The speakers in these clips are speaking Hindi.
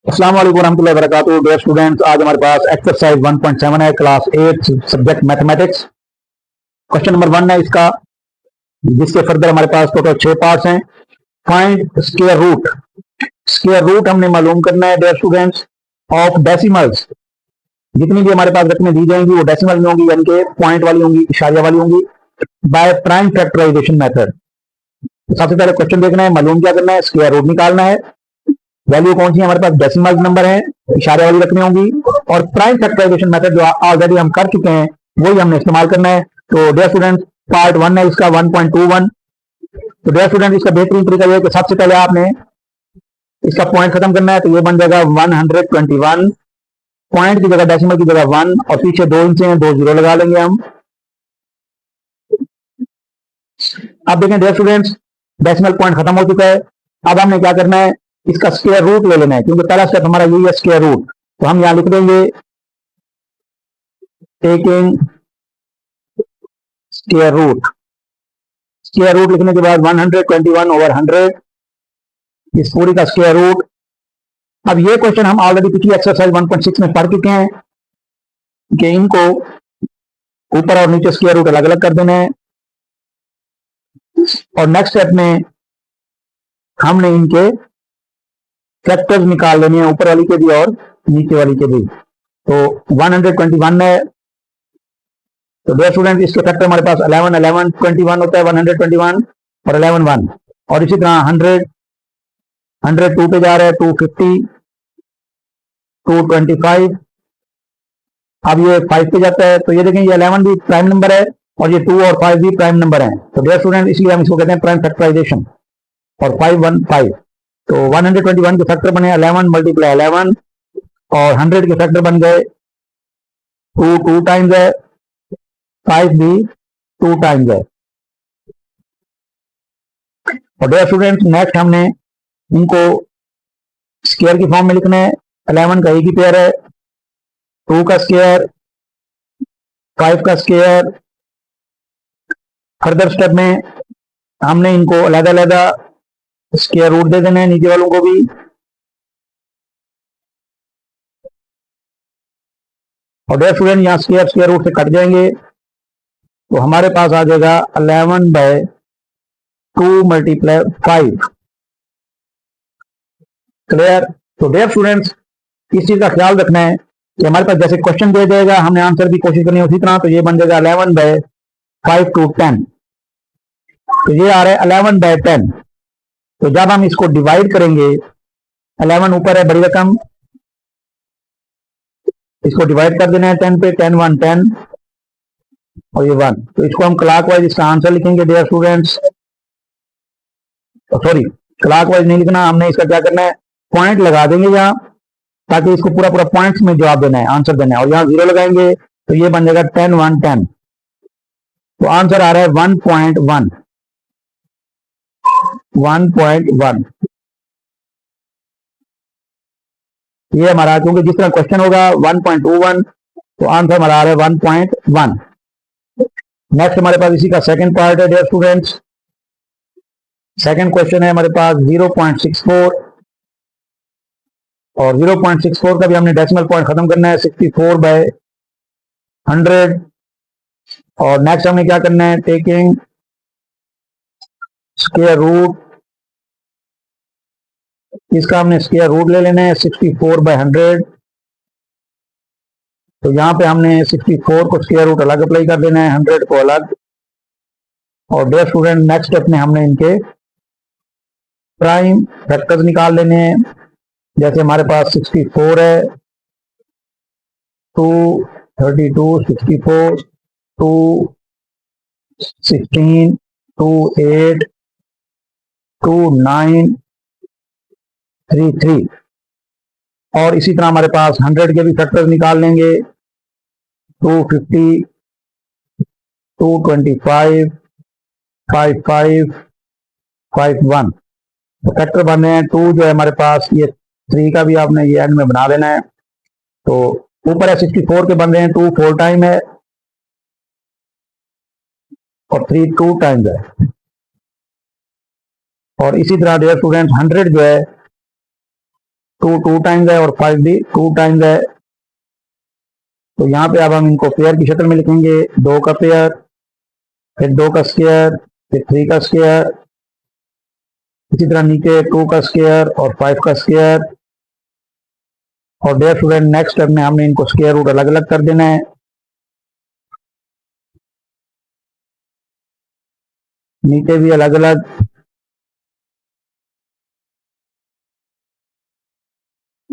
अस्सलाम वालेकुम रहमतुल्लाहि व बरकातुहू। डियर स्टूडेंट्स, आज हमारे पास एक्सरसाइज 1.7 है, class 8, subject mathematics. Question number 1 है इसका, जिसके फर्दर हमारे पास टोटल 6 पार्ट्स हैं। Find square root. Square root हमने मालूम करना है डियर स्टूडेंट्स ऑफ डेसिमल्स। जितनी भी हमारे पास रकमें दी जाएंगी वो डेसिमल में होंगी, यानी कि पॉइंट वाली होंगी, इशारिया वाली होंगी, बाय प्राइम फैक्टराइजेशन मेथड। सबसे पहले क्वेश्चन देखना है, मालूम क्या करना है, स्क्वायर रूट निकालना है। वैल्यू कौन सी है हमारे पास, डेसिमल नंबर है, इशारे वाली रकमें होंगी, और प्राइम फैक्टराइजेशन मेथड जो ऑलरेडी हम कर चुके हैं वही हमने इस्तेमाल करना है। तो डियर स्टूडेंट, पार्ट 1 है इसका 1.21। तो डियर स्टूडेंट, इसका बेहतरीन तरीका यह है कि सबसे पहले आपने इसका पॉइंट खत्म करना है। तो ये बन जाएगा 121, पॉइंट की जगह डेसिमल की जगह 1, और पीछे 2 इंच हैं, 2 जीरो लगा लेंगे हम। अब देखें डियर स्टूडेंट्स, डेसिमल पॉइंट खत्म हो चुका है। अब हमने क्या करना है, इसका स्क्वायर रूट ले लेना है, क्योंकि पहला स्टेप हमारा यही है, स्क्वायर रूट। तो हम यहां लिख देंगे taking square root. Square root लिखने के बाद 121 ओवर 100, इस पूरी का स्क्वायर रूट। अब ये क्वेश्चन हम ऑलरेडी पिछली एक्सरसाइज 1.6 में पढ़ चुके हैं कि इनको ऊपर और नीचे स्क्वायर रूट अलग अलग कर देना है, और नेक्स्ट स्टेप में हमने इनके फैक्टर्स निकाल लेने हैं, ऊपर वाली के भी और नीचे वाली के भी। तो 121 है, तो डियर स्टूडेंट इसके फैक्टर हमारे पास 11 11 21 होता है, 121 और 11 1। और इसी तरह 100 2 पे जा रहा है, 250 225। अब ये 5 पे जाता है, तो ये देखें ये 11 भी प्राइम नंबर है और ये 2 और 5 भी प्राइम नंबर है। तो डियर स्टूडेंट, इसलिए हम इसको कहते हैं प्राइम फैक्टराइजेशन। और 5 1 5, तो 121 के फैक्टर बने 11 मल्टीप्लाई 11, और 100 के फैक्टर बन गए 2 2 टाइम्स है, 5 भी 2 टाइम्स है। और डियर स्टूडेंट, नेक्स्ट हमने इनको स्क्वायर की फॉर्म में लिखना है। 11 का एक ही पेयर है, 2 का स्क्वायर, 5 का स्क्वायर। फर्दर स्टेप में हमने इनको अलग अलग स्क्वायर रूट दे देना है, नीचे वालों को भी। और डियर स्टूडेंट, यहाँ स्क्वायर स्क्वायर रूट से कट जाएंगे, तो हमारे पास आ जाएगा 11/2 मल्टीप्लाई 5। क्लियर? तो डियर स्टूडेंट्स, इस चीज का ख्याल रखना है कि हमारे पास जैसे क्वेश्चन दिया जाएगा हमने आंसर भी कोशिश करनी है उसी तरह। तो ये बन जाएगा 11/5 to 10। तो ये आ रहा है 11/10। तो जब हम इसको डिवाइड करेंगे, 11 ऊपर है बड़ी रकम, इसको डिवाइड कर देना है 10 पे, 10 1 10 और ये 1। तो इसको हम क्लॉकवाइज इसका आंसर लिखेंगे डियर स्टूडेंट्स। सॉरी, क्लॉकवाइज नहीं लिखना, हमने इसका क्या करना है, पॉइंट लगा देंगे यहाँ, ताकि इसको पूरा पूरा पॉइंट्स में जवाब देना है, आंसर देना है। और यहाँ 0 लगाएंगे तो ये बन जाएगा 10 1 10। तो आंसर आ रहा है 1.1 1.1। ये हमारा, क्योंकि जिस तरह क्वेश्चन होगा 1.21, तो आंसर हमारा आ रहा है 1.1। नेक्स्ट हमारे पास इसी का सेकंड पार्ट है डियर स्टूडेंट्स। सेकंड क्वेश्चन है हमारे पास 0.64, और 0.64 का भी हमने डेसिमल पॉइंट खत्म करना है, 64/100। और नेक्स्ट हमने क्या करना है, टेकिंग स्क्वायर रूट। इसका हमने स्क्वायर रूट ले लेना है 64/100। तो यहाँ पे हमने 64 को स्क्वायर रूट अलग अप्लाई कर देना है, 100 को अलग। और डियर स्टूडेंट, नेक्स्ट स्टेप में हमने इनके प्राइम फैक्टर्स निकाल लेने हैं। जैसे हमारे पास 64 है, 2 32 64 2 16 2 8 2 9 3 3। और इसी तरह हमारे पास 100 के भी फैक्टर्स निकाल लेंगे, 250 225 55 51। तो फैक्टर बन रहे हैं 2 जो है हमारे पास, ये 3 का भी आपने ये एंड में बना देना है। तो ऊपर है 64 के बन रहे हैं 2 4 टाइम है, और 3 2 टाइम्स है। और इसी तरह डियर स्टूडेंट 100 जो है टू टाइम्स है और 5 भी 2 टाइम्स है। तो यहाँ पे अब हम इनको पेयर की शक्ल में लिखेंगे, 2 का पेयर, फिर 2 का स्क्वायर, फिर 3 का स्क्वायर, इसी तरह नीचे 2 का स्क्वायर और 5 का स्क्वायर। और डियर स्टूडेंट नेक्स्ट स्टेप में हमने इनको स्क्वायर रूट अलग अलग कर देना है। नीचे भी अलग अलग।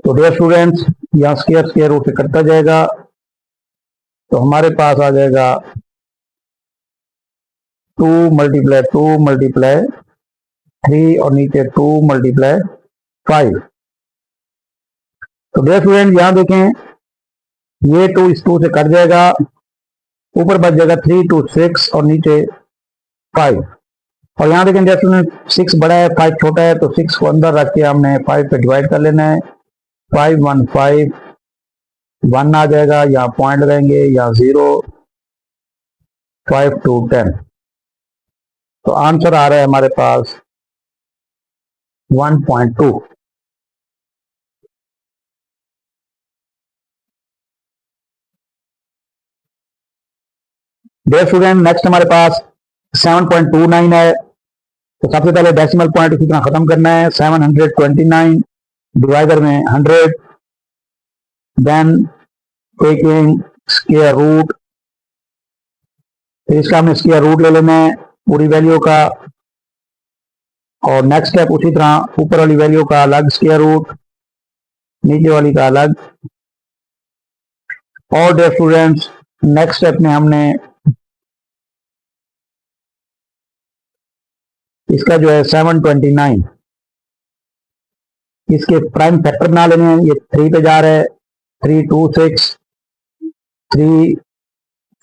तो डियर स्टूडेंट्स यहाँ स्क्वायर रूट से करता जाएगा, तो हमारे पास आ जाएगा 2 मल्टीप्लाई 2 मल्टीप्लाई 3 और नीचे 2 मल्टीप्लाई 5। तो डियर स्टूडेंट यहाँ देखें ये 2 इस 2 से कट जाएगा, ऊपर बच जाएगा 3 2 6 और नीचे 5। और यहाँ देखें डियर स्टूडेंट 6 बड़ा है 5 छोटा है, तो 6 को अंदर रख के हमने 5 पे डिवाइड कर लेना है। 5 1 5 1 आ जाएगा, यहाँ पॉइंट लगाएंगे, यहाँ 0 5 2 10। तो आंसर आ रहा है हमारे पास 1.2। डियर स्टूडेंट नेक्स्ट हमारे पास 7.29 है। तो सबसे पहले डेसिमल पॉइंट इसी तरह खत्म करना है, 729 डिवाइडर में 100, देन टेकिंग स्क्वायर रूट, तो इसका हमने स्क्वायर रूट ले लेना है पूरी वैल्यू का। और नेक्स्ट स्टेप उसी तरह ऊपर वाली वैल्यू का अलग स्क्वायर रूट, नीचे वाली का अलग। और डियर स्टूडेंट्स नेक्स्ट स्टेप में हमने इसका जो है 729 इसके प्राइम फैक्टर बना लेने हैं। ये 3 पे जा रहा है, 3 2 6 3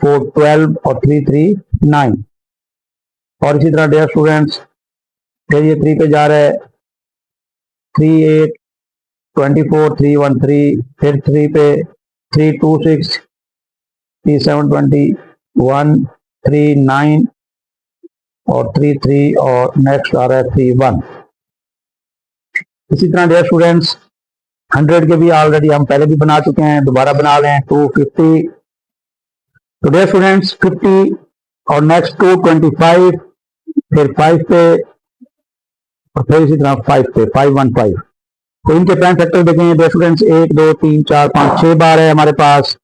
4 12 और 3 3 9। और इसी तरह डियर स्टूडेंट्स फिर ये 3 पे जा रहा है, 3 8 24 3 1 3, फिर 3 पे 3 2 6 3 7 21 3 9 और 3 3 और नेक्स्ट आ रहा है 3 1। इसी तरह डियर स्टूडेंट्स 100 के भी ऑलरेडी हम पहले भी बना चुके हैं, दोबारा बना लें 250। तो डियर स्टूडेंट्स 50 और नेक्स्ट 225, फिर 5 पे और फिर इसी तरह 5 पे 515। तो इनके प्राइम फैक्टर देखें डियर स्टूडेंट्स 1 2 3 4 5 6 बार है हमारे पास।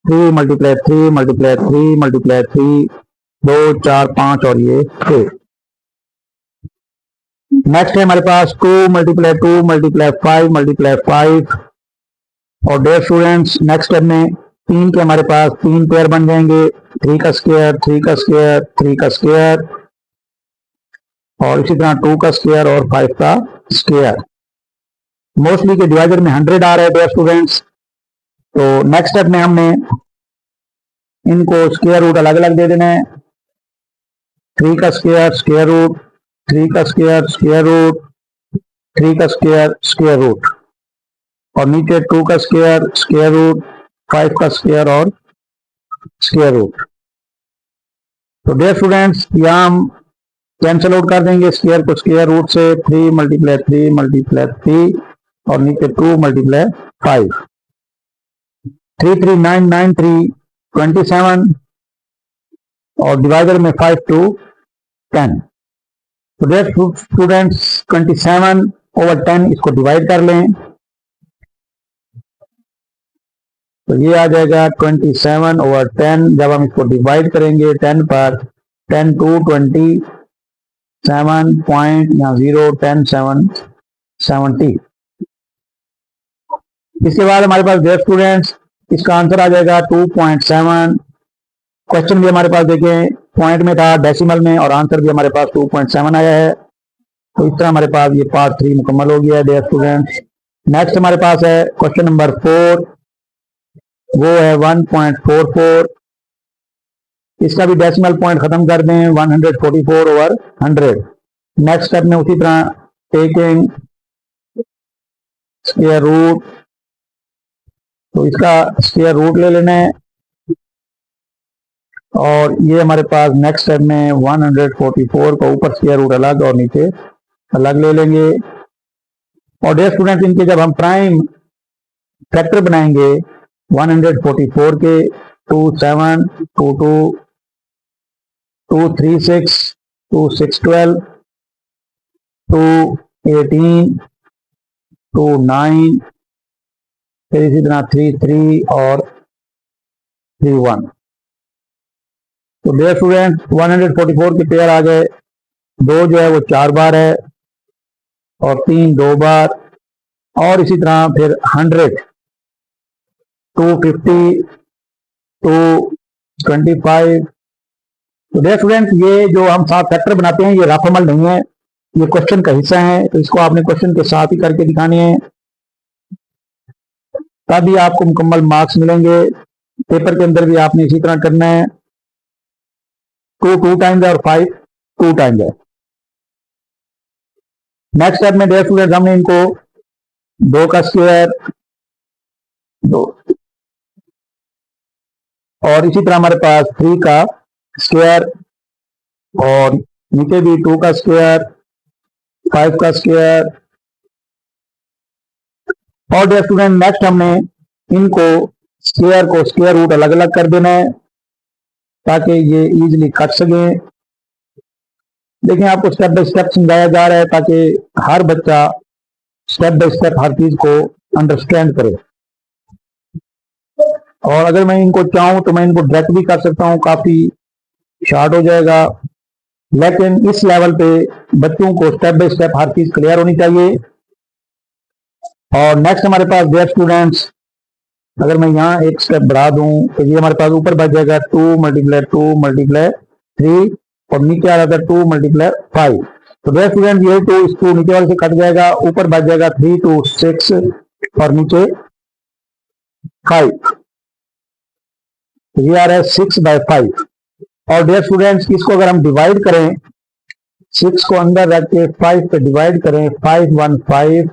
3 मल्टीप्लाई 3 मल्टीप्लाई 3 मल्टीप्लाई 3 2 4 5 और ये 6। नेक्स्ट है हमारे पास 2 मल्टीप्लाई 2 मल्टीप्लाई 5 मल्टीप्लाई 5। और डियर स्टूडेंट्स नेक्स्ट स्टेप में 3 के हमारे पास 3 पेयर बन जाएंगे, 3 का स्क्वायर 3 का स्क्वायर 3 का स्क्वायर और इसी तरह 2 का स्क्वायर और 5 का स्क्वायर। मोस्टली के डिवाइडर में 100 आ रहा है डियर स्टूडेंट्स। तो नेक्स्ट स्टेप में हमने इनको स्क्वायर रूट अलग अलग दे देना है। 3 का स्क्वायर स्क्वायर रूट, 3 का स्क्वायर स्क्वायर रूट, 3 का स्क्वायर स्क्वायर रूट और नीचे 2 का स्क्वायर स्क्वायर रूट, 5 का स्क्वायर और स्क्वायर रूट। तो डियर स्टूडेंट्स यहाँ हम कैंसिल आउट कर देंगे स्क्वायर को स्क्वायर रूट से। 3 मल्टीप्लाई 3 मल्टीप्लाई 3 और नीचे 2 मल्टीप्लाई 5। 3 3 9 9 3 27 और डिवाइडर में 5 2 10। तो डियर स्टूडेंट्स 27 ओवर 10 इसको डिवाइड कर लें, तो ये आ जाएगा 27 ओवर 10। जब हम इसको डिवाइड करेंगे 10 पर 10 2 27 पॉइंट यहाँ 0 10 7 70। इसके बाद हमारे पास डियर स्टूडेंट्स इसका आंसर आ जाएगा 2.7। क्वेश्चन भी हमारे पास देखें पॉइंट में था, डेसिमल में, और आंसर भी हमारे पास 2.7 आया है। तो इस तरह हमारे पास ये पार्ट 3 मुकम्मल हो गया है डियर स्टूडेंट्स। नेक्स्ट हमारे पास है क्वेश्चन नंबर 4, वो है 1.44। इसका भी डेसिमल पॉइंट खत्म कर दें, 144 ओवर 100। नेक्स्ट स्टेप में उसी तरह टेकिंग स्क्वायर रूट, तो इसका स्क्वायर रूट ले लेना है और ये हमारे पास नेक्स्ट स्टेप में 144 का ऊपर स्क्वायर रूट अलग और नीचे अलग ले लेंगे। और डियर स्टूडेंट इनके जब हम प्राइम फैक्टर बनाएंगे 144 के 27, 22, 236, 2612, 218, 29, फिर इसी तरह 33 और 31। तो डियर स्टूडेंट 144 के पेयर आ गए, 2 जो है वो 4 बार है और 3 2 बार, और इसी तरह फिर 100, 250, 225। तो डियर स्टूडेंट ये जो हम साथ फैक्टर बनाते हैं ये रफ अमल नहीं है, ये क्वेश्चन का हिस्सा है, तो इसको आपने क्वेश्चन के साथ ही करके दिखाने हैं, तभी आपको मुकम्मल मार्क्स मिलेंगे। पेपर के अंदर भी आपने इसी तरह करना है, 2 टाइम्स है और 5 2 टाइम्स है। नेक्स्ट स्टेप में डियर स्टूडेंट हमने इनको 2 का स्क्वायर 2 और इसी तरह हमारे पास 3 का स्क्वायर और नीचे भी 2 का स्क्वायर 5 का स्क्वायर। और डियर स्टूडेंट नेक्स्ट हमने इनको स्क्वायर को स्क्वायर रूट अलग अलग कर देना है ताकि ये इजीली कट सके। देखिए आपको स्टेप बाय स्टेप समझाया जा रहा है ताकि हर बच्चा स्टेप बाय स्टेप हर चीज को अंडरस्टैंड करे। और अगर मैं इनको चाहूं तो मैं इनको डायरेक्ट भी कर सकता हूं, काफी शॉर्ट हो जाएगा, लेकिन इस लेवल पे बच्चों को स्टेप बाय स्टेप हर चीज क्लियर होनी चाहिए। और नेक्स्ट हमारे पास डियर स्टूडेंट्स अगर मैं यहाँ एक स्टेप बढ़ा दूं तो ये हमारे पास ऊपर बच जाएगा 2 × 2 × 3 और नीचे आ जाता है 2 × 5। तो डियर स्टूडेंट ये 2 इस 2 नीचे वाले से कट जाएगा, ऊपर बच जाएगा 3 2 6 और नीचे 5। तो ये आ रहा है 6/5। और डियर स्टूडेंट्स इसको अगर हम डिवाइड करें, 6 को अंदर रख के 5 पे डिवाइड करें, 5 1 5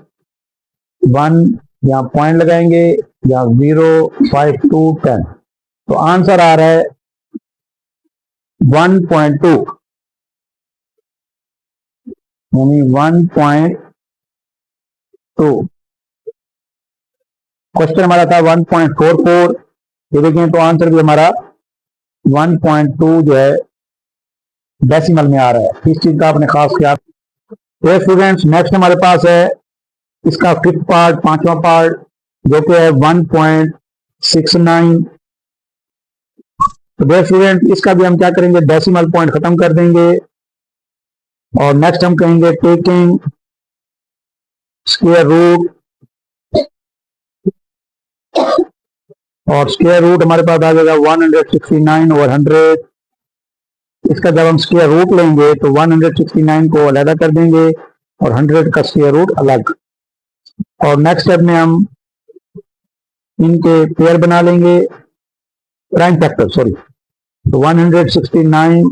1 यहाँ पॉइंट लगाएंगे, यहाँ 0 5 2 10। तो आंसर आ रहा है 1.2 यानी 1.2। क्वेश्चन हमारा था 1.44, ये देखें तो आंसर भी हमारा 1.2 जो है डेसिमल में आ रहा है। इस चीज का आपने खास ख्याल। तो स्टूडेंट्स नेक्स्ट हमारे पास है इसका 5th पार्ट, 5वां पार्ट जो कि है 1.69। तो डियर स्टूडेंट इसका भी हम क्या करेंगे, डेसिमल पॉइंट खत्म कर देंगे और नेक्स्ट हम कहेंगे टेकिंग स्क्वायर रूट, और स्क्वायर रूट हमारे पास आ जाएगा 169/100। इसका जब हम स्क्वायर रूट लेंगे तो 169 को अलग कर देंगे और 100 का स्क्वायर रूट अलग। और नेक्स्ट स्टेप में हम इनके पेयर बना लेंगे, प्राइम फैक्टर सॉरी। तो 169।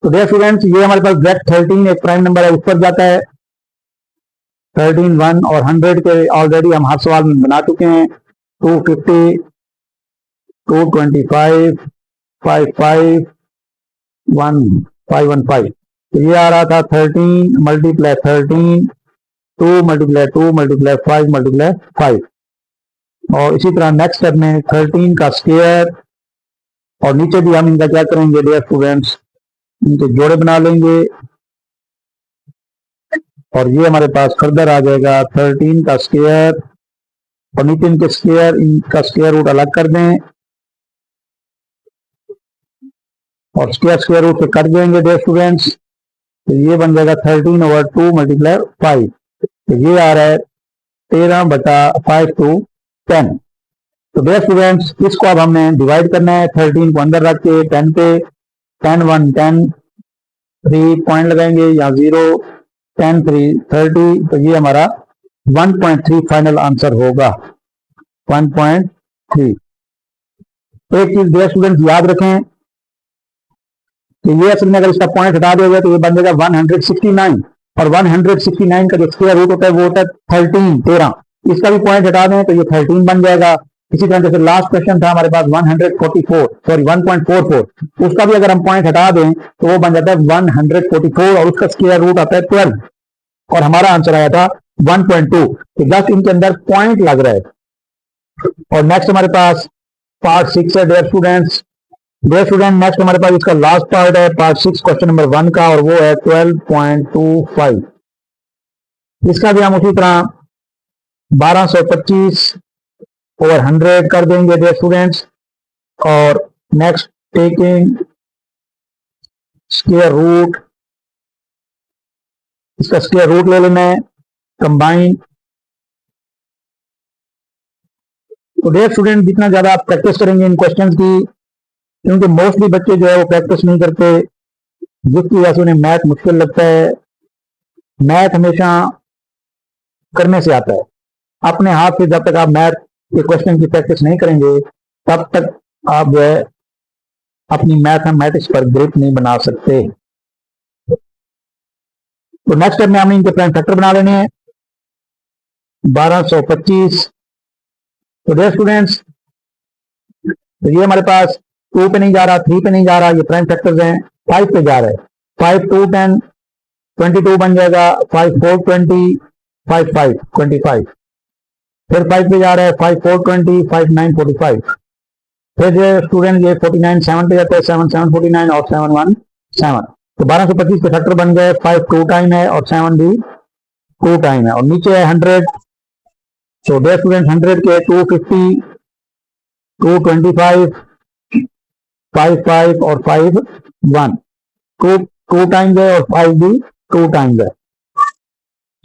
तो डियर स्टूडेंट्स ये हमारे पास डायरेक्ट 13 एक प्राइम नंबर है, उस पर जाता है 13 1 और 100 के ऑलरेडी हम हर सवाल में बना चुके हैं। 250 225 55 1515। तो ये आ रहा था 13 × 13 2 × 2 × 5 × 5। और इसी तरह नेक्स्ट स्टेप में 13 का स्क्वायर और नीचे भी हम इनका क्या करेंगे डियर स्टूडेंट्स, इनके जोड़े बना लेंगे और ये हमारे पास फर्दर आ जाएगा 13 का स्क्वायर और नीचे इनके स्क्वायर, इनका स्क्वायर रूट अलग कर दें और स्क्वायर रूट से कट देंगे डियर स्टूडेंट्स। तो ये बन जाएगा 13/2 × 5। तो ये आ रहा है 13/5 to 10। तो डियर स्टूडेंट्स इसको अब हमने डिवाइड करना है, 13 को अंदर रख के 10 पे 10 1 10 3 पॉइंट लगाएंगे, यहाँ 0 10 3 30। तो ये हमारा 1.3 फाइनल आंसर होगा, 1.3। एक चीज डियर स्टूडेंट्स याद रखें कि ये असल में अगर इसका पॉइंट हटा दिया जाए तो ये बन जाएगा 169 और 169 का जो स्क्वायर रूट होता है वो होता है 13। इसका भी पॉइंट हटा दें तो ये 13 बन जाएगा। इसी तरह जैसे लास्ट क्वेश्चन था हमारे पास 144 उसका भी अगर हम पॉइंट हटा दें तो वो बन जाता है 144 और उसका स्क्वायर रूट आता है 12 और हमारा आंसर आया था 1.2, तो जस्ट इनके अंदर पॉइंट लग रहा है। और नेक्स्ट हमारे पास पार्ट 6 है dear students. Dear student next हमारे पास इसका लास्ट पार्ट है पार्ट 6 क्वेश्चन नंबर 1 का, और वो है 12.25। इसका भी हम उसी तरह 1225 ओवर 100 कर देंगे डियर स्टूडेंट्स। और नेक्स्ट टेकिंग स्क्वायर रूट, इसका स्क्वायर रूट ले लेना है, कंबाइन। तो डियर स्टूडेंट जितना ज्यादा आप प्रैक्टिस करेंगे इन क्वेश्चंस की, क्योंकि मोस्टली बच्चे जो है वो प्रैक्टिस नहीं करते, जिसकी वजह से उन्हें मैथ मुश्किल लगता है। मैथ हमेशा करने से आता है, अपने हाथ से जब तक आप मैथ के क्वेश्चन की प्रैक्टिस नहीं करेंगे तब तक आप जो है अपनी मैथमेटिक्स पर ग्रिप नहीं बना सकते। तो नेक्स्ट स्टेप में हमने इनके प्राइम फैक्टर बना लेने हैं 1225। तो डियर स्टूडेंट्स, तो ये हमारे पास 2 पे नहीं जा रहा, 3 पे नहीं जा रहा, ये प्राइम फैक्टर्स हैं। 5 पे जा रहा है, 5 2 10 22 बन जाएगा, 5 4 20 5 5 25। फिर 5 पे जा रहा है, 5 4 20 5 9 45। फिर स्टूडेंट ये 49 7 पे जाता है, 7 7 49 और 7 1 7। तो 1225 के फैक्टर बन गए, 5 2 टाइम है और 7 भी 2 टाइम है। और नीचे है 100। तो डियर स्टूडेंट 100 के 250 225 5 5 और 5 1, 2 टाइम्स है और 5 भी 2 टाइम्स है।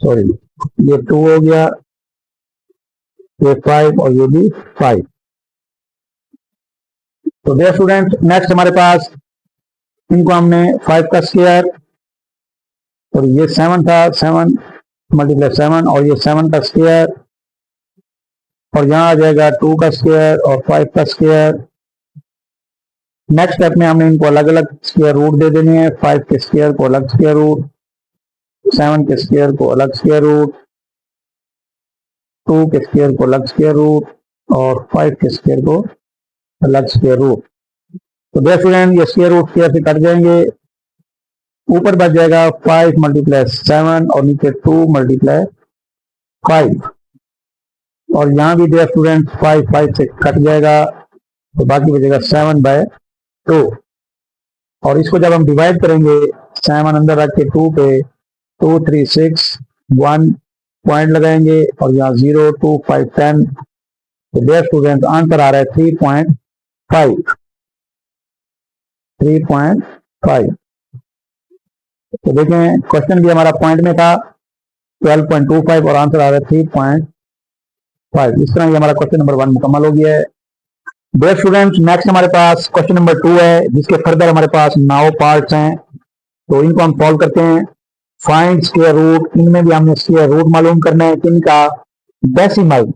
सॉरी, ये 2 हो गया, ये 5 और ये भी 5। तो डियर स्टूडेंट नेक्स्ट हमारे पास इनको हमने 5 का स्क्वायर, और ये 7 था, 7 मल्टीप्लाई 7 और ये 7 का स्क्वायर, और यहां आ जाएगा 2 का स्क्वायर और 5 का स्क्वायर। नेक्स्ट स्टेप में हमने इनको अलग अलग स्क्वायर रूट दे देने हैं। 5 के स्क्वायर को अलग स्क्वायर रूट, 7 के स्क्वायर को अलग स्क्वायर रूट, 2 के स्क्वायर को अलग स्क्वायर रूट और 5 के स्क्वायर को अलग स्क्वायर रूट। तो डियर स्टूडेंट ये स्क्वायर रूट स्क्वायर से कट जाएंगे, ऊपर बच जाएगा 5 मल्टीप्लाई 7 और नीचे 2 मल्टीप्लाई 5। और यहां भी डियर स्टूडेंट 5 5 से कट जाएगा, तो बाकी बचेगा 7/2। और इसको जब हम डिवाइड करेंगे 7 अंदर रख के 2 पे, 2 3 6 1 पॉइंट लगाएंगे और यहाँ 0 2 5 10। तो डियर स्टूडेंट आंसर आ रहा है 3.5। 3.5। तो देखें क्वेश्चन भी हमारा पॉइंट में था 12.25 और आंसर आ रहा है 3.5। इस तरह ये हमारा क्वेश्चन नंबर 1 मुकम्मल हो गया है। डियर स्टूडेंट्स नेक्स्ट हमारे पास क्वेश्चन नंबर 2 है, जिसके फर्दर हमारे पास 9 पार्ट्स हैं। तो इनको हम सॉल्व करते हैं। फाइंड स्क्वायर रूट, इनमें भी हमने स्क्वायर रूट मालूम करना है, किनका डेसिमल,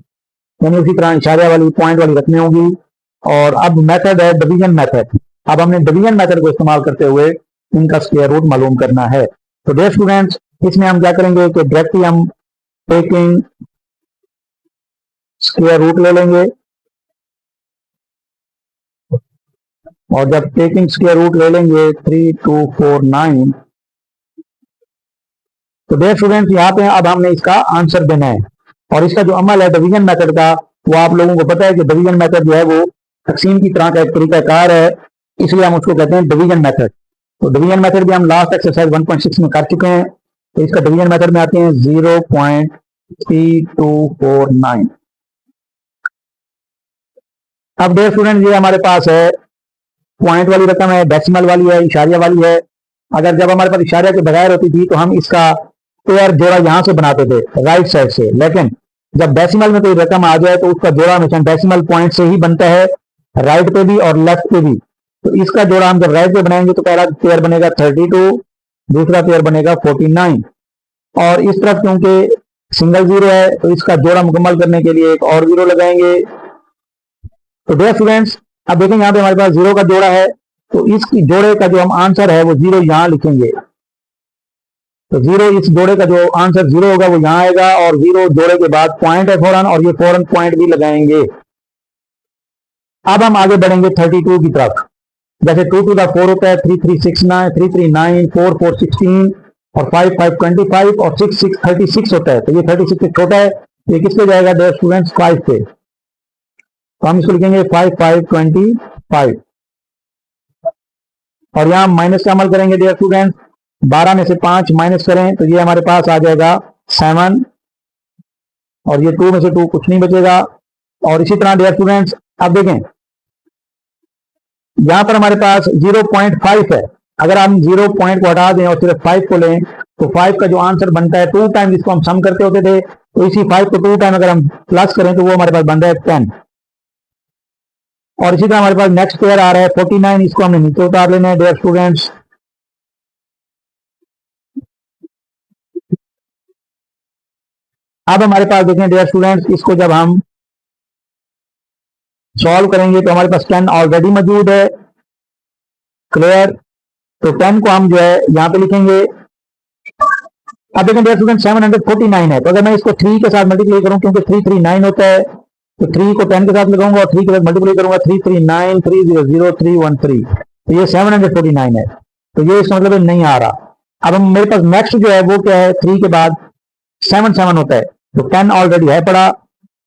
यानी उसी तरह इशारे वाली पॉइंट वाली रखनी होगी। और अब मेथड है डिवीजन मेथड। अब हमने डिवीजन मेथड को इस्तेमाल करते हुए इनका स्क्वायर रूट मालूम करना है। तो डियर स्टूडेंट्स इसमें हम क्या करेंगे कि डायरेक्टली हम टेकिंग स्क्वायर रूट ले लेंगे, और जब टेकिंग स्क्वायर रूट ले लेंगे 3 2 4 9, तो डियर स्टूडेंट्स यहाँ पे अब हमने इसका आंसर देना है। और इसका जो अमल है डिवीजन मेथड का, वो आप लोगों को पता है कि डिवीजन मेथड जो है वो तकसीम की तरह का एक तरीकाकार है, इसलिए हम उसको कहते हैं डिवीजन मेथड। तो डिवीजन मेथड भी हम लास्ट एक्सरसाइज 1.6 में कर चुके हैं। तो इसका डिवीजन मेथड में आते हैं 0.3249। अब डियर स्टूडेंट ये हमारे पास है पॉइंट वाली रकम है, डेसिमल वाली है, इशारिया वाली है। अगर जब हमारे पास इशारिया के बगैर होती थी तो हम इसका पेयर जोड़ा यहां से बनाते थे राइट साइड से, लेकिन जब डेसिमल में कोई रकम आ जाए तो उसका जोड़ा हमेशा डेसिमल पॉइंट से ही बनता है, राइट पे भी और लेफ्ट पे भी। तो इसका जोड़ा हम जब राइट पे बनाएंगे तो पहला पेयर बनेगा 32, दूसरा पेयर बनेगा 49, और इस तरफ क्योंकि सिंगल जीरो है तो इसका जोड़ा मुकम्मल करने के लिए एक और जीरो लगाएंगे। तो डियर स्टूडेंट्स अब देखें यहाँ पे हमारे पास जीरो का जोड़ा है, तो इसकी जोड़े का जो हम आंसर है वो जीरो यहां लिखेंगे। तो जीरो, इस जोड़े का जो आंसर जीरो होगा वो यहां आएगा, और जीरो जोड़े के बाद पॉइंट है फौरन, और ये फौरन पॉइंट भी लगाएंगे। अब हम आगे बढ़ेंगे 32 की तरफ। जैसे 2 to the 4 होता है, 3 3 6 9 3 3 9 4 4 16, और 5 5 25 और 6 6 36 होता है, तो ये 36 से छोटा है, ये किस पे जाएगा डियर स्टूडेंट्स? 5 पे। तो हम इसको लिखेंगे 5 5 25 और यहाँ माइनस का अमल करेंगे डियर स्टूडेंट्स। 12 में से 5 माइनस करें तो ये हमारे पास आ जाएगा 7 और ये 2 में से 2 कुछ नहीं बचेगा। और इसी तरह डियर स्टूडेंट्स अब देखें यहां पर हमारे पास 0.5 है, अगर हम 0 पॉइंट को हटा दें और सिर्फ 5 को लें तो 5 का जो आंसर बनता है 2 टाइम जिसको हम सम करते होते थे, तो इसी 5 को 2 टाइम अगर हम प्लस करें तो वो हमारे पास बन रहा है 10। और इसी तरह हमारे पास नेक्स्ट पेयर आ रहा है 49, इसको हमने नीचे उतार लेना है डियर स्टूडेंट्स। अब हमारे पास देखें डियर स्टूडेंट्स, इसको जब हम सॉल्व करेंगे तो हमारे पास 10 ऑलरेडी मौजूद है, क्लियर। तो 10 को हम जो है यहां पे लिखेंगे। अब देखें डियर स्टूडेंट 749 है, तो अगर मैं इसको 3 के साथ मल्टीप्लाई करूं, क्योंकि 339 होता है, तो 3 को 10 के साथ लगाऊंगा और 3 के साथ मल्टीप्लाई करूंगा 339 300 तो ये 749 है। तो ये इसका मतलब नहीं आ रहा। अब हम मेरे पास नेक्स्ट जो है वो क्या है, 3 के बाद 7 7 होता है, तो 10 ऑलरेडी है पड़ा,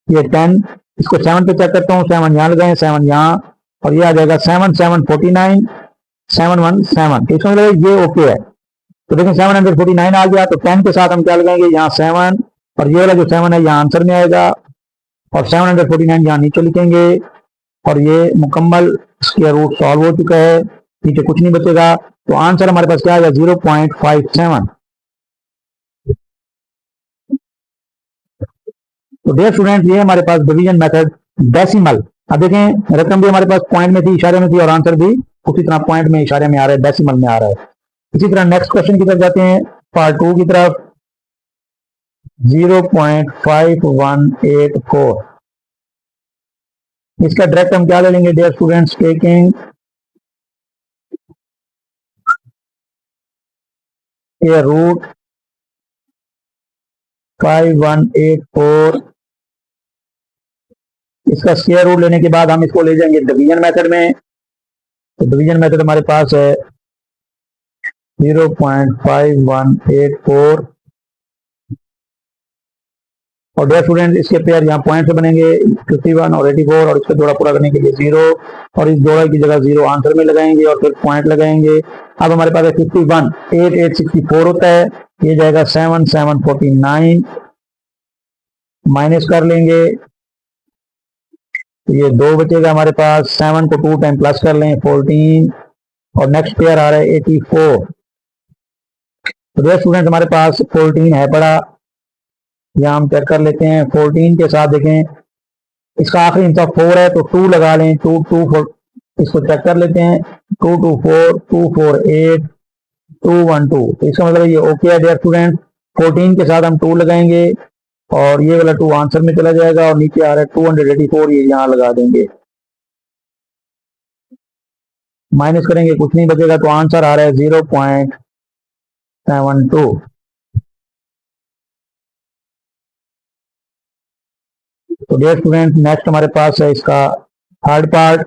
ये 10, इसको 7 पे चेक करता हूँ, 7 यहाँ लगाए, 7 यहाँ, और ये आ जाएगा 7 7 49 717। इसका मतलब ये ओके है। तो देखिए 749 आ गया, तो 10 के साथ हम क्या लगाएंगे, यहाँ 7 और ये वाला जो 7 है यहाँ आंसर में आएगा और 749 यहाँ नीचे लिखेंगे और ये मुकम्मल स्क्वायर रूट सॉल्व हो चुका है, नीचे कुछ नहीं बचेगा। तो आंसर हमारे पास क्या आएगा 0.57। तो डियर स्टूडेंट ये हमारे पास डिवीजन मेथड डेसिमल। अब देखें रकम भी हमारे पास पॉइंट में थी, इशारे में थी, और आंसर भी उसी तरह पॉइंट में इशारे में आ रहा है, डेसिमल में आ रहा है। इसी तरह नेक्स्ट क्वेश्चन की तरफ जाते हैं, पार्ट 2 की तरफ। 0.5184, इसका डायरेक्ट हम क्या ले लेंगे dear students, taking a root 5184, इसका स्क्वायर रूट लेने के बाद हम इसको ले जाएंगे डिवीजन मेथड में। तो डिवीजन मेथड हमारे पास है 0.5184 और डियर स्टूडेंट इसके पेयर यहाँ पॉइंट से बनेंगे 51 और 84 और इसका जोड़ा पूरा करने के लिए 0 और इस जोड़ा की जगह 0 आंसर में लगाएंगे और फिर पॉइंट लगाएंगे। अब हमारे पास 51 8864 होता है, ये जाएगा 7749, माइनस कर लेंगे तो ये 2 बचेगा हमारे पास। 7 को 2 टाइम प्लस कर लें 14 और नेक्स्ट पेयर आ रहा है 84। तो डियर स्टूडेंट हमारे पास 14 है पड़ा, यहाँ हम चेक कर लेते हैं। 14 के साथ देखें इसका आखिरी इंचा 4 है, तो 2 लगा लें, 2 2 4, इसको चेक कर लेते हैं। 2 2 4 2 4 8 2 1 2, तो इसका मतलब ये ओके है डियर स्टूडेंट। 14 के साथ हम 2 लगाएंगे और ये वाला 2 आंसर में चला जाएगा और नीचे आ रहा है 284, ये यहाँ लगा देंगे, माइनस करेंगे कुछ नहीं बचेगा, तो आंसर आ रहा है 0.72। तो डियर स्टूडेंट नेक्स्ट हमारे पास है इसका थर्ड पार्ट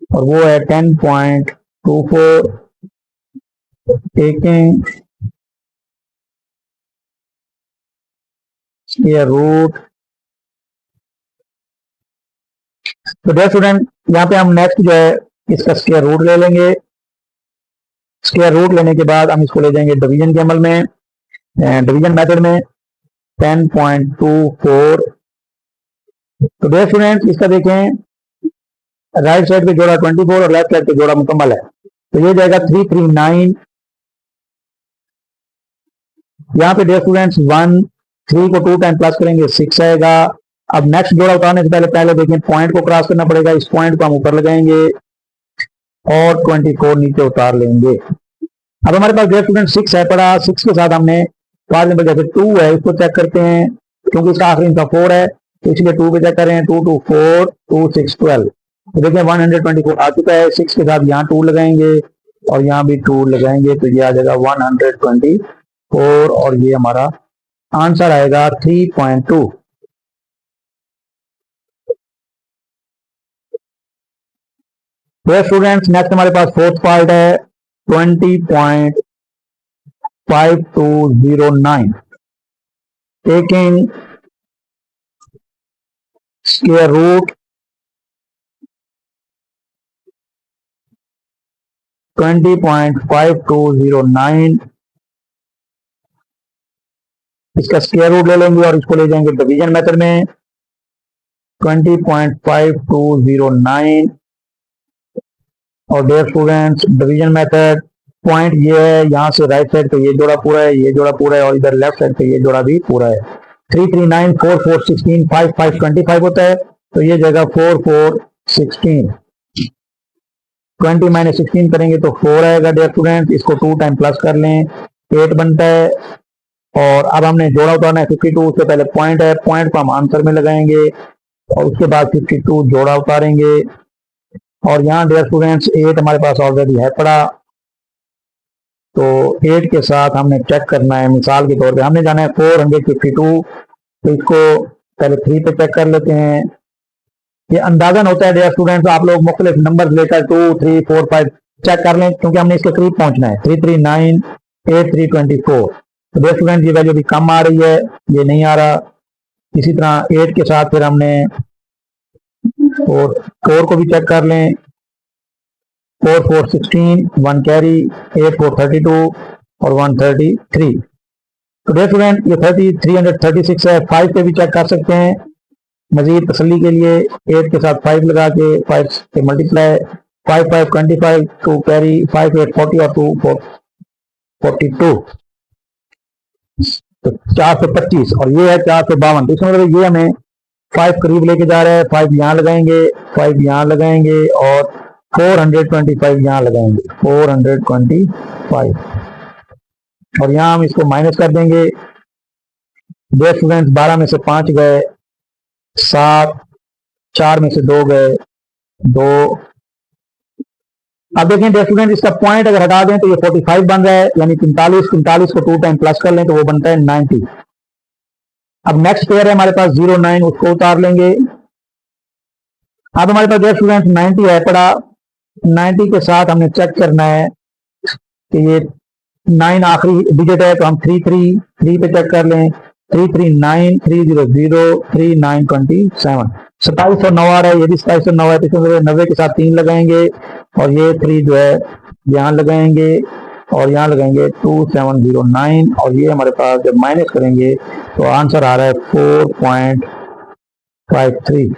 और वो है 10.24, टेकिंग स्क्वायर रूट। तो डियर स्टूडेंट यहाँ पे हम नेक्स्ट जो है इसका स्क्वायर रूट ले लेंगे। स्क्वायर रूट लेने के बाद हम इसको ले जाएंगे डिवीजन के अमल में, डिवीजन मेथड में 10.24। तो डियर स्टूडेंट इसका देखें राइट साइड पे जोड़ा 24 और लेफ्ट साइड पे जोड़ा मुकम्मल है, तो ये जाएगा 339। यहाँ पे डियर स्टूडेंट्स 1 3 को 2 टाइम प्लस करेंगे 6 आएगा। अब नेक्स्ट जोड़ा उतारने से पहले देखें पॉइंट को क्रॉस करना पड़ेगा, इस पॉइंट को हम ऊपर लगाएंगे और 24 नीचे उतार लेंगे। अब हमारे पास डियर स्टूडेंट 6 है पड़ा, 6 के साथ हमने 5 नंबर जैसे 2 है इसको चेक करते हैं, क्योंकि इसका आखिरी इंचा 4 है तो इसलिए 2 पे चेक करें। 2 2 4 2 6 12, तो देखिए 124 आ चुका है। 6 के साथ यहाँ 2 लगाएंगे और यहाँ भी 2 लगाएंगे, तो ये आ जाएगा 124 और ये हमारा आंसर आएगा 3.2। तो स्टूडेंट्स नेक्स्ट हमारे पास फोर्थ पार्ट है 20.25 20.5209, taking square root 20.5209, इसका स्क्वायर रूट ले लेंगे और इसको ले जाएंगे डिवीजन मेथड में 20.5209। और dear students, division method point ये है, यहाँ से राइट साइड पे ये जोड़ा पूरा है, ये जोड़ा पूरा है, और इधर लेफ्ट साइड पे ये जोड़ा भी पूरा है। 3 3 9 4 4 16 5 5 25 होता है, तो ये जगह 4 4 16, 20 माइनस 16 करेंगे तो 4 आएगा। डियर स्टूडेंट, इसको 2 टाइम प्लस कर लें, 8 बनता है। और अब हमने जोड़ा उतारना है 52, उससे पहले पॉइंट है, पॉइंट को हम आंसर में लगाएंगे और उसके बाद 52 जोड़ा उतारेंगे। और यहाँ डियर स्टूडेंट्स 8 हमारे पास ऑलरेडी है पड़ा, तो 8 के साथ हमने चेक करना है। मिसाल के तौर पे हमने जाना है 452, तो इसको पहले 3 पे चेक कर लेते हैं। ये अंदाजन होता है डियर स्टूडेंट्स, आप लोग मुख्तलिफ नंबर लेकर 2 3 4 5 चेक कर लें, क्योंकि हमने इसके करीब पहुंचना है। 3 3 9 8 3 24, तो डियर स्टूडेंट ये वैल्यू भी कम आ रही है, ये नहीं आ रहा। इसी तरह 8 के साथ फिर हमने 4 को भी चेक कर लें। 4 4 16, 1 कैरी, 8 4 32 और 133। तो डियर स्टूडेंट ये 336 है। 5 पे भी चेक कर सकते हैं मजीद तसल्ली के लिए। 8 के साथ 5 लगा के 5 से मल्टीप्लाई, 5 5 25, 2 कैरी, 5 8 40 और 2 4 42, तो 425 और ये है 452। तो इसमें मतलब ये हमें 5 करीब लेके जा रहा है। 5 यहाँ लगाएंगे, 5 यहाँ लगाएंगे और 425 यहाँ लगाएंगे, 425, और यहाँ हम इसको माइनस कर देंगे। डियर स्टूडेंट्स 12 में से 5 गए, 7, 4 में से 2 गए, 2। अब देखें डियर स्टूडेंट, इसका पॉइंट अगर हटा दें तो ये 45 बन रहा है, यानी 45 को 2 टाइम प्लस कर लें तो वो बनता है 90। अब नेक्स्ट पेयर है हमारे पास 0 9, उसको उतार लेंगे। अब हमारे पास डियर स्टूडेंट 90 है पड़ा, 90 के साथ हमने चेक करना है कि ये 9 आखिरी डिजिट है, तो हम 3 3 3 पे चेक कर लें। 3 3 9 3 0 0 3 9 27, 27 और 9 आ रहा है, ये भी 27 और 9 है, तो 90 के साथ 3 लगाएंगे और ये 3 जो है यहाँ लगाएंगे और यहाँ लगाएंगे 2709, और ये हमारे पास जब माइनस करेंगे तो आंसर आ रहा है 4.53।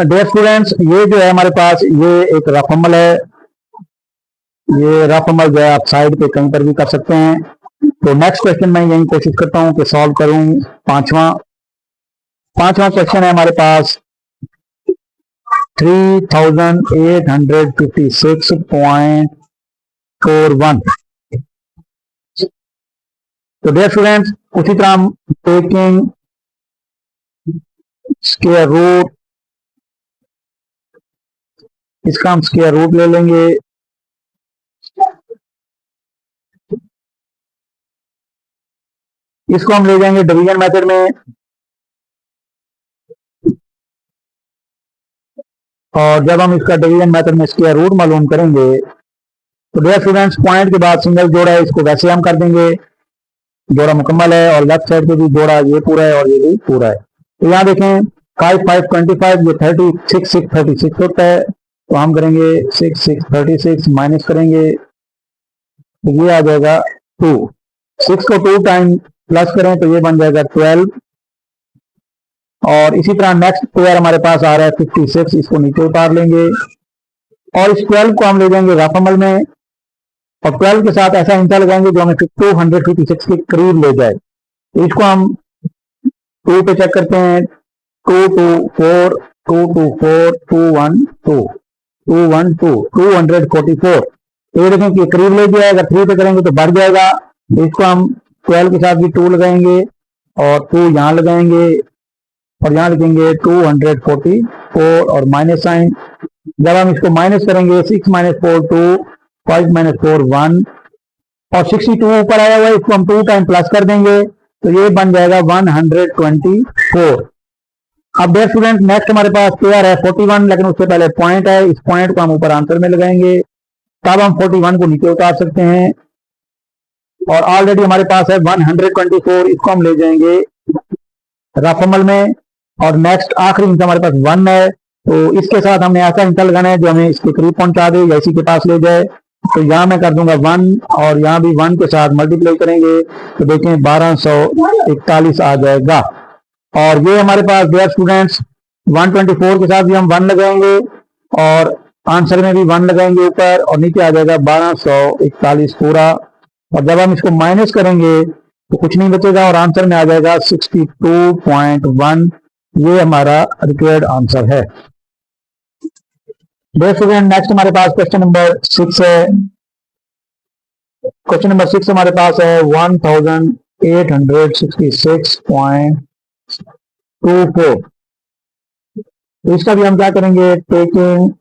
डियर स्टूडेंट्स, ये जो है हमारे पास ये एक रफ अमल है। ये रफ अमल जो है आप साइड पे कहीं पर भी कर सकते हैं। तो नेक्स्ट क्वेश्चन मैं यही कोशिश करता हूं कि सॉल्व करूं। पांचवा क्वेश्चन है हमारे पास 3856.41। तो डियर स्टूडेंट्स, उसी तरह हम टेकिंग स्क्वायर रूट, इसका हम स्क्वायर रूट ले लेंगे। इसको हम ले जाएंगे डिवीजन मेथड में, और जब हम इसका डिवीजन मेथड में स्क्वायर रूट मालूम करेंगे तो डियर स्टूडेंट्स पॉइंट के बाद सिंगल जोड़ा है, इसको वैसे हम कर देंगे, जोड़ा मुकम्मल है। और लेफ्ट साइड पे भी जोड़ा ये पूरा है और ये भी पूरा है। तो यहाँ देखें 5 5 25, ये 36 6 36 होता है, तो हम करेंगे 6 6 36 माइनस करेंगे तो ये आ जाएगा 2। 6 को 2 टाइम प्लस करें तो ये बन जाएगा 12। और इसी तरह नेक्स्ट पेयर हमारे पास आ रहा है 56, इसको नीचे उतार लेंगे और इस 12 को हम ले जाएंगे रफ अमल में, और 12 के साथ ऐसा इंटर लगाएंगे जो हमें 256 के करीब ले जाए। तो इसको हम 2 पे चेक करते हैं। 2 2 4 2 2 4 2 1 2 2 1 2 244। तो ये देखें कि करीब ले गया है, अगर 3 पे करेंगे तो बढ़ जाएगा। तो इसको हम 12 के साथ भी 2 लगाएंगे और 2 यहाँ लगाएंगे और यहाँ लिखेंगे 244 और माइनस साइन। जब हम इसको माइनस करेंगे 6 माइनस 4 2, 5 माइनस 4 1, और 62 ऊपर आया हुआ है, इसको हम 2 टाइम प्लस कर देंगे तो ये बन जाएगा 124। अब डियर स्टूडेंट नेक्स्ट हमारे पास पेयर है 41, लेकिन उससे पहले पॉइंट है, इस पॉइंट को हम ऊपर आंसर में लगाएंगे तब हम 41 को नीचे उतार सकते हैं। और ऑलरेडी हमारे पास है 124, इसको हम ले जाएंगे रफ अमल में। और नेक्स्ट आखिरी इंच हमारे पास 1 है, तो इसके साथ हमने ऐसा इंच लगाना है जो हमें इसके करीब पहुंचा दे या इसी के पास ले जाए। तो यहाँ मैं कर दूंगा 1 और यहाँ भी 1 के साथ मल्टीप्लाई करेंगे तो देखें 1241 आ जाएगा। और ये हमारे पास डियर स्टूडेंट्स 124 के साथ भी हम 1 लगाएंगे और आंसर में भी 1 लगाएंगे ऊपर और नीचे आ जाएगा 1241 पूरा। और जब हम इसको माइनस करेंगे तो कुछ नहीं बचेगा और आंसर में आ जाएगा 62.1। ये हमारा रिक्वायर्ड आंसर है। डियर स्टूडेंट नेक्स्ट हमारे पास क्वेश्चन नंबर 6 है। क्वेश्चन नंबर 6 हमारे पास है 1866.24। तो इसका भी हम क्या करेंगे, टेकिंग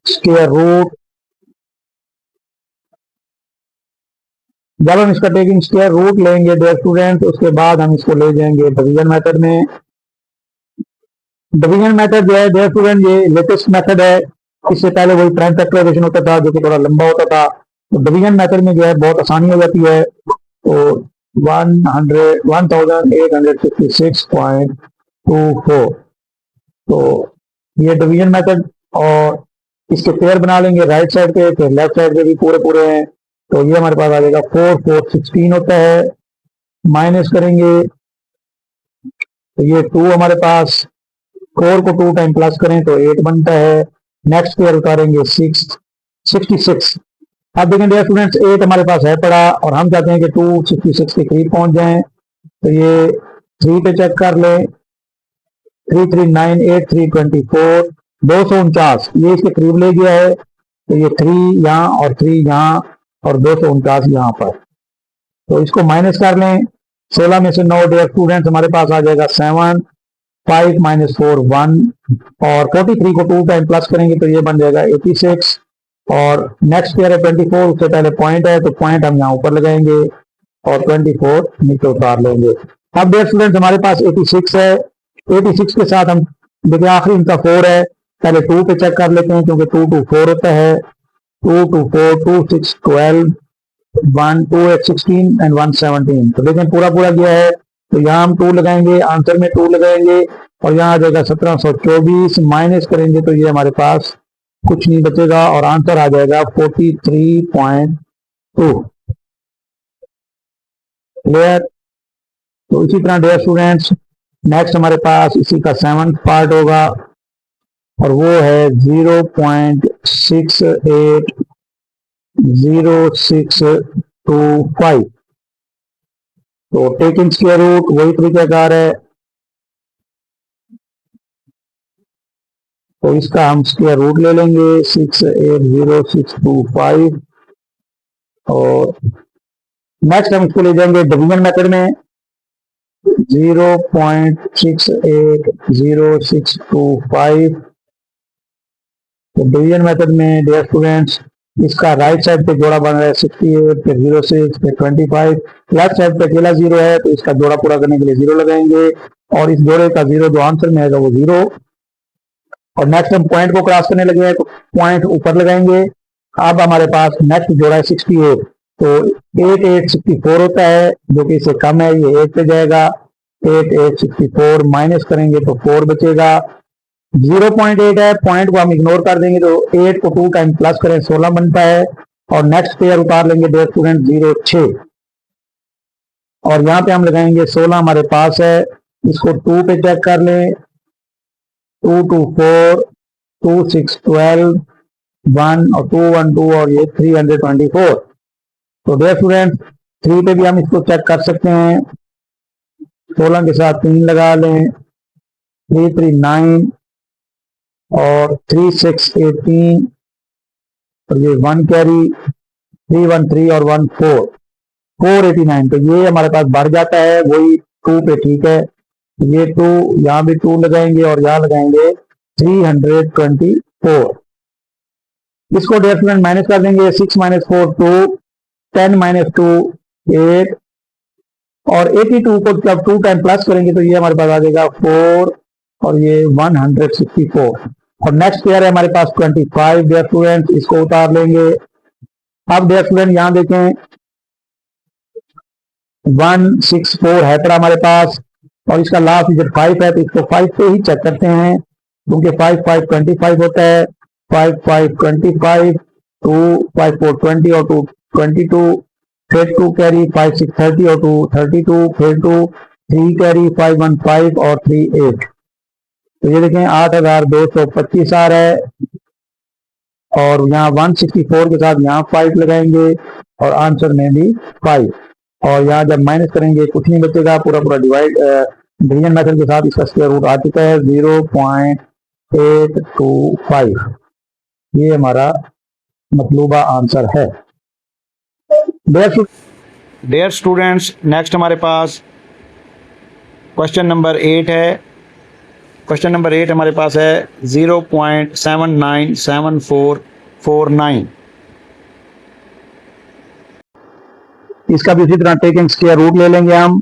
स्क्वायर रूट। जब हम इसका टेकिंग स्क्वायर रूट लेंगे डियर स्टूडेंट, उसके बाद हम इसको ले जाएंगे डिवीजन मेथड में। डिवीजन मेथड जो है डियर स्टूडेंट ये लेटेस्ट मेथड है। इससे पहले वही प्राइम फैक्टराइजेशन होता था जो कि थोड़ा लंबा होता था। तो डिवीजन मेथड में जो है बहुत आसानी हो जाती है। तो 1866.24, तो ये डिवीजन मेथड, और इसके पेयर बना लेंगे राइट साइड पे, फिर लेफ्ट साइड पे भी पूरे पूरे हैं। तो ये हमारे पास आ जाएगा 4 4 16 होता है। माइनस करेंगे तो ये 2 हमारे पास, 4 को 2 टाइम प्लस करें तो 8 बनता है। नेक्स्ट पेयर उतारेंगे 66। अब देखें डियर स्टूडेंट्स 8 हमारे पास है पड़ा और हम चाहते हैं कि 266 के करीब पहुंच जाएं। तो ये 3 पे चेक कर लें, 3398 324 249 ये इसके करीब ले गया है। तो ये 3 यहाँ और 3 यहाँ और 249 यहाँ पर। तो इसको माइनस कर लें, 16 में से 9 डियर स्टूडेंट्स हमारे पास आ जाएगा 7, 5 - 4 1 और 43 को 2 टाइम प्लस करेंगे तो ये बन जाएगा 86। और नेक्स्ट पेयर है 24, उससे पहले पॉइंट है तो पॉइंट हम यहाँ ऊपर लगाएंगे और 24 नीचे उतार लेंगे। अब डियर स्टूडेंट्स हमारे पास 86 है। 86 के साथ हम देखिए आखिरी इनका 4 है, पहले 2 पे चेक कर लेते हैं क्योंकि 2 2 4 होता है। 2 2 4 2 6 12 1 2 8 16 एंड 1 17। तो देखें पूरा पूरा गया है। तो यहाँ हम 2 लगाएंगे, आंसर में 2 लगाएंगे और यहाँ आ जाएगा 1724। माइनस करेंगे तो ये हमारे पास कुछ नहीं बचेगा और आंसर आ जाएगा 43.2। क्लियर। तो इसी तरह डियर स्टूडेंट्स नेक्स्ट हमारे पास इसी का 7th पार्ट होगा और वो है 0.680625। तो टेकिंग स्क्वायर रूट वही तरीकाकार है। तो इसका हम स्क्वायर रूट ले लेंगे 680625 और नेक्स्ट हम इसको ले जाएंगे डिवीजन मेथड में 0.680625। तो डिवीजन मेथड में डियर स्टूडेंट्स इसका राइट साइड पे जोड़ा बन रहा है 68, फिर 06, फिर 25। लेफ्ट साइड पे अकेला 0 है तो इसका जोड़ा पूरा करने के लिए 0 लगाएंगे और इस जोड़े का 0 जो आंसर में आएगा वो 0। और नेक्स्ट हम पॉइंट को क्रॉस करने लगे हैं तो पॉइंट ऊपर लगाएंगे। अब हमारे पास नेक्स्ट जोड़ा है 68, तो 8864 होता है जो कि इससे कम है, ये 8 पे जाएगा। 8864 माइनस करेंगे तो 4 बचेगा। 0.8 है, पॉइंट को हम इग्नोर कर देंगे तो 8 को 2 टाइम प्लस करें 16 बनता है। और नेक्स्ट पेयर उतार लेंगे डियर स्टूडेंट 06 और यहाँ पे हम लगाएंगे 16 हमारे पास है। इसको 2 पे चेक कर लें, 2 2 4 2 6 12 1 और 2 1 2 और ये 324। तो डियर स्टूडेंट 3 पे भी हम इसको चेक कर सकते हैं। 16 के साथ 3 लगा लें, 3 3 9 और 3 6 18 और ये 1 कैरी 3 1 3 और 1 4 489। तो ये हमारे पास बढ़ जाता है, वही 2 पे ठीक है। ये 2 यहाँ भी 2 लगाएंगे और यहाँ लगाएंगे 324। इसको डियर स्टूडेंट माइनस कर देंगे, 6 - 4 2, 10 - 2 8 और 82 को जब 2 टाइम प्लस करेंगे तो ये हमारे पास आ जाएगा 4 और ये 164। और नेक्स्ट पेयर है हमारे पास 25 डियर स्टूडेंट, इसको उतार लेंगे। अब डियर स्टूडेंट यहाँ देखें 164 है पड़ा हमारे पास, और इसका लास्ट डिजिट 5 है, तो इसको 5 पे ही चेक करते हैं क्योंकि 5 5 25 होता है। 5 5 25, 2 5 4 20 और 2 22, फिर 2 कैरी 5 6 30 और 2 32, फिर 2 3 कैरी 5 1 5 और 3 8। तो ये देखें 8225 आ रहा है, और यहाँ 164 के साथ यहाँ 5 लगाएंगे और आंसर में भी 5, और यहाँ जब माइनस करेंगे कुछ नहीं बचेगा, पूरा पूरा डिवीजन मेथड के साथ इसका स्क्वायर रूट आ चुका है 0.825। ये हमारा मतलूबा आंसर है। डियर स्टूडेंट्स, नेक्स्ट हमारे पास क्वेश्चन नंबर 8 है। क्वेश्चन नंबर 8 हमारे पास है 0.797449। इसका भी इसी तरह टेकिंग स्क्वायर रूट ले लेंगे हम।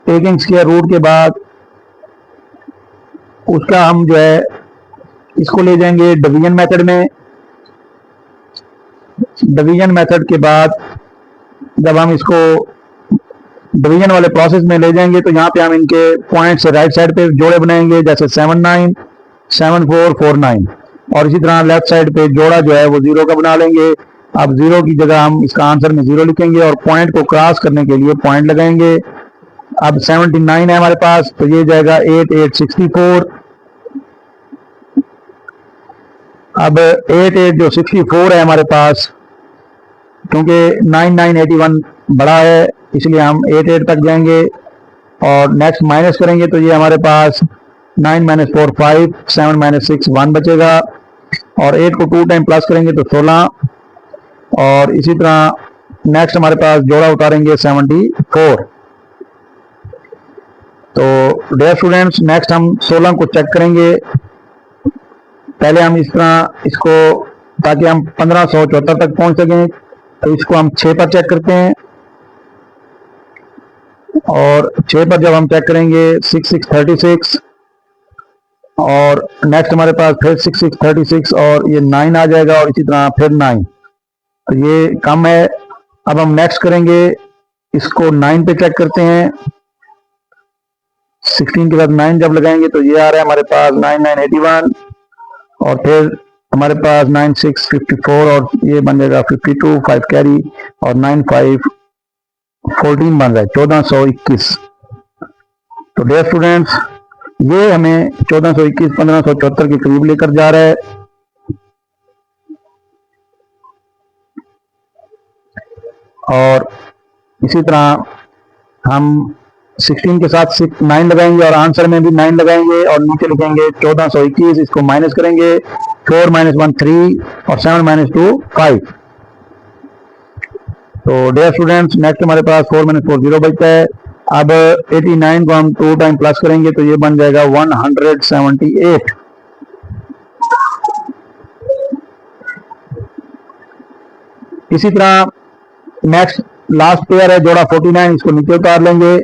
टेकिंग स्क्वायर रूट के बाद उसका हम जो है इसको ले जाएंगे डिवीजन मेथड में। डिवीजन मेथड के बाद जब हम इसको डिवीजन वाले प्रोसेस में ले जाएंगे तो यहाँ पे हम इनके पॉइंट से राइट साइड पे जोड़े बनाएंगे, जैसे 79 74 49, और इसी तरह लेफ्ट साइड पे जोड़ा जो है वो 0 का बना लेंगे। अब 0 की जगह हम इसका आंसर में 0 लिखेंगे और पॉइंट को क्रॉस करने के लिए पॉइंट लगाएंगे। अब 79 है हमारे पास, तो ये जाएगा 8864। अब 88 जो 64 है हमारे पास, क्योंकि 9981 बड़ा है इसलिए हम 88 तक जाएंगे, और नेक्स्ट माइनस करेंगे तो ये हमारे पास 9 - 4 5, 7 - 6 1 बचेगा, और 8 को 2 टाइम प्लस करेंगे तो 16, और इसी तरह नेक्स्ट हमारे पास जोड़ा उतारेंगे 74। तो डियर स्टूडेंट्स, नेक्स्ट हम 16 को चेक करेंगे। पहले हम इस तरह इसको, ताकि हम 1574 तक पहुंच सकें, तो इसको हम 6 पर चेक करते हैं, और 6 पर जब हम चेक करेंगे 6 6 36, और नेक्स्ट हमारे पास फिर 6 6 36 और ये 9 आ जाएगा, और इसी तरह फिर 9, तो ये कम है। अब हम नेक्स्ट करेंगे इसको 9 पे चेक करते हैं। 16 के बाद 9 जब लगाएंगे तो ये आ रहा है हमारे पास 9 9 81, और फिर हमारे पास 9 6 54, और ये बन जाएगा 52 5 कैरी, और 9 5 14 बन रहा है 1421। तो डियर स्टूडेंट्स, ये हमें 1421 1574 के करीब लेकर जा रहा है। और इसी तरह हम 16 के साथ 9 लगाएंगे और आंसर में भी 9 लगाएंगे, और नीचे लिखेंगे 1421, इसको माइनस करेंगे 4 - 1 3 और 7 - 2 5। तो डियर स्टूडेंट्स, नेक्स्ट हमारे पास 4 - 4 0 बचता है। अब 89 को हम 2 टाइम प्लस करेंगे तो ये बन जाएगा 178। इसी तरह नेक्स्ट लास्ट पेयर है जोड़ा 49, इसको नीचे उतार लेंगे।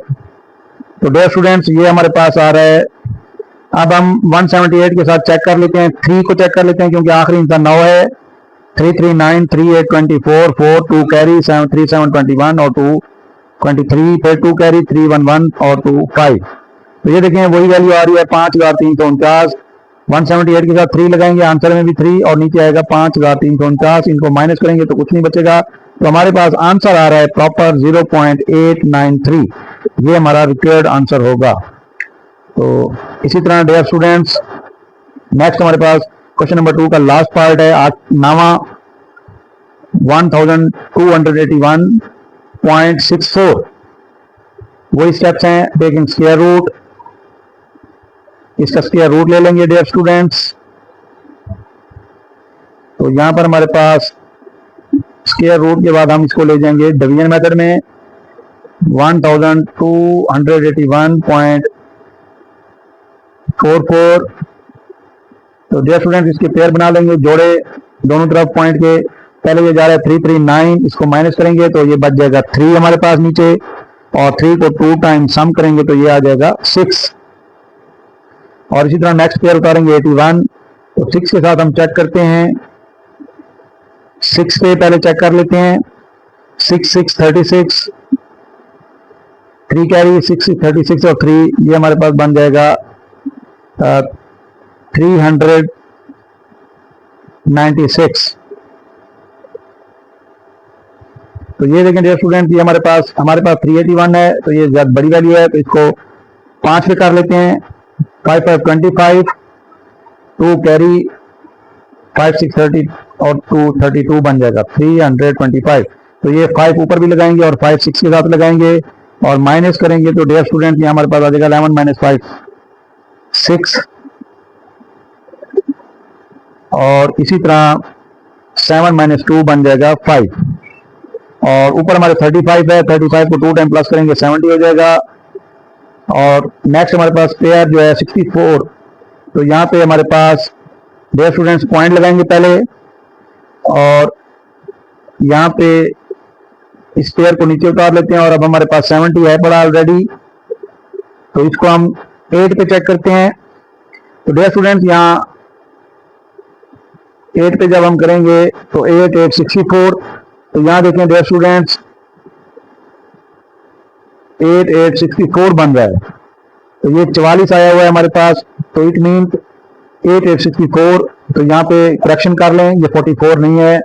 तो डियर स्टूडेंट्स, ये हमारे पास आ रहा है। अब हम 178 के साथ चेक कर लेते हैं, 3 को चेक कर लेते हैं क्योंकि आखिरी इंसान 9 है। 3 3 9 3 8 24 4 2 कैरी 7 3 7 21 और 2 23, फिर 2 कैरी 3 1 1 और 2 5। तो ये देखें वही वैल्यू आ रही है 5349। 178 के साथ 3 लगाएंगे, आंसर में भी 3, और नीचे आएगा 5349। इनको माइनस करेंगे तो कुछ नहीं बचेगा, तो हमारे पास आंसर आ रहा है प्रॉपर 0.893। ये हमारा रिक्वायर्ड आंसर होगा। तो इसी तरह डियर स्टूडेंट्स, नेक्स्ट हमारे पास क्वेश्चन नंबर 2 का लास्ट पार्ट है 9वां 1281.64। वही स्टेप्स हैं, टेकिंग स्क्वायर रूट, इसका स्क्वायर रूट ले लेंगे डियर स्टूडेंट्स। तो यहां पर हमारे पास स्क्वायर रूट के बाद हम इसको ले जाएंगे डिवीजन मेथड में। 1281.44। तो डियर स्टूडेंट्स, इसके पेयर बना लेंगे, जोड़े दोनों तरफ पॉइंट के। पहले ये जा रहा है 339, इसको माइनस करेंगे तो ये बच जाएगा 3 हमारे पास नीचे, और 3 को 2 टाइम सम करेंगे तो ये आ जाएगा 6। और इसी तरह नेक्स्ट पेयर उतारेंगे 81, तो 6 के साथ हम चेक करते हैं। 6 पे पहले चेक कर लेते हैं। 6 6 36, 3 कैरी, 6 36 और 3, ये हमारे पास बन जाएगा 396। तो ये देखें डियर स्टूडेंट, ये हमारे पास 381 है, तो ये ज्यादा बड़ी वैल्यू है, तो इसको 5 पे कर लेते हैं। 5 5 25, 2 कैरी, 5 6 30 और 2 32 बन जाएगा 325। तो ये 5 ऊपर भी लगाएंगे और 5 6 के साथ लगाएंगे और माइनस करेंगे, तो डियर स्टूडेंट ये हमारे पास आ जाएगा 11 - 5 6, और इसी तरह 7 - 2 बन जाएगा 5, और ऊपर हमारे 35 है, 35 को 2 टाइम प्लस करेंगे 70 हो जाएगा। और नेक्स्ट हमारे पास पेयर जो है 64, तो यहाँ पे हमारे पास डियर स्टूडेंट्स पॉइंट लगाएंगे पहले, और यहाँ पे इस पेयर को नीचे उतार लेते हैं, और अब हमारे पास 70 है पड़ा ऑलरेडी, तो इसको हम 8 पे चेक करते हैं। तो डियर स्टूडेंट्स यहाँ 8 पे जब हम करेंगे तो 8 8 64, तो यहाँ देखें डियर स्टूडेंट्स 8 8 64 बन रहा है, तो ये 44 आया हुआ है हमारे पास, तो इट मीन 8 8 64। तो यहाँ पे करेक्शन कर लें, ये 44 नहीं है,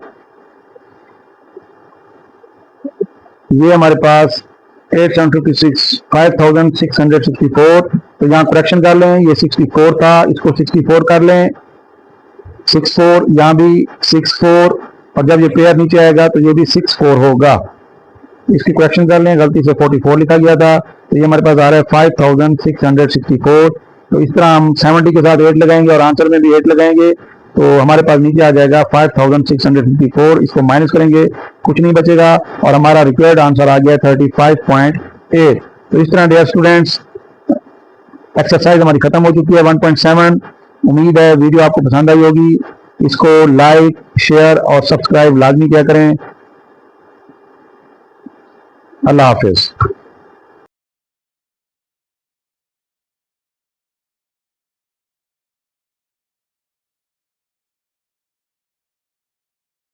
ये हमारे पास 856 5664। तो यहाँ करेक्शन कर लें, ये 64 था, इसको 64 कर लें, 64, यहाँ भी 64, और जब ये पेयर नीचे आएगा तो ये भी 64 होगा। इसकी करेक्शन कर लें, गलती से 44 लिखा गया था, तो ये हमारे पास आ रहा है 5664। तो इस तरह हम 70 के साथ 8 लगाएंगे और आंसर में भी 8 लगाएंगे, तो हमारे पास नीचे आ जाएगा 5664। इसको माइनस करेंगे, कुछ नहीं बचेगा, और हमारा रिक्वायर्ड आंसर आ गया 35.8। तो इस तरह डियर स्टूडेंट्स एक्सरसाइज हमारी खत्म हो चुकी है 1.7। उम्मीद है वीडियो आपको पसंद आई होगी। इसको लाइक, शेयर और सब्सक्राइब लाजमी किया करें। अल्लाह हाफिज।